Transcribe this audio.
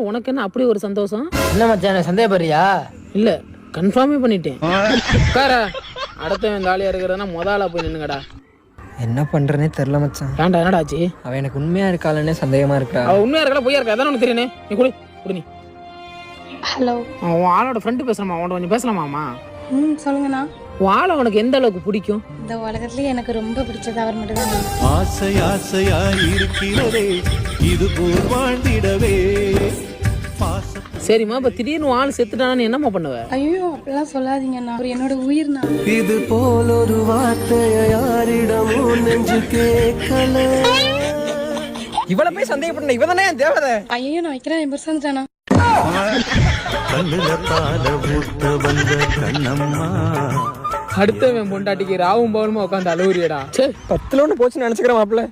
உனக்கு என்ன அப்படி ஒரு சந்தோஷம்? என்ன மச்சான் சந்தேகப்படுறியா? இல்ல கன்ஃபார்மே பண்ணிட்டேன். அடுத்தவன் இந்த ஆளியா இருக்கிறதுனா முதல்ல போய் நின்னுங்கடா. என்ன பண்றேனே தெரியல மச்சான். ஏன்டா என்னடா ஆச்சு? அவன் எனக்கு உண்மையா இருக்காளன்னே சந்தேகமா இருக்கா. அவ உண்மையா இருக்கா பொய்யா இருக்கா அதான் உனக்கு தெரியனே. நீ குடி குடி. நீ ஹலோ, உன் ஆளோட ஃப்ரெண்டு பேசுறமா? அவன்கிட்ட கொஞ்சம் பேசலாமாமா? சொல்லுங்கண்ணா. உன் ஆளை உனக்கு எந்த அளவுக்கு பிடிக்கும்? இந்த உலகத்துலயே எனக்கு ரொம்ப பிடிச்சது அவர் மட்டும் தான். ஆசை ஆசையா இருக்கிறதே இது போல் வாழ்ந்திடவே. சரிம்மா, இப்ப திடீர்னு உன் ஆள் செத்துட்டானு என்னம்மா பண்ணுவ? ஐயோ அப்படிலாம் சொல்லாதீங்கண்ணா, அவர் என்னோட உயிர்ண்ணா. இது போல் ஒரு வார்த்தைய யாரிடமும் நெஞ்சு கேட்கல. இவளை போய் சந்தேகப்பட்ட இவதானே தேவதை. ஐயோ நான் வைக்கிறேன், என் பெருசா இருந்துட்டானா. கண்ணுல பால ஊத்த வந்த கண்ணம்மா. அடுத்தவன் பொண்டாட்டிக்கு ராவும் பவனுமா உட்காந்து அழுவுறியடா. 10 லோன்னு போச்சுன்னு நினைச்சுக்கிறேன் மாப்பிள்ள.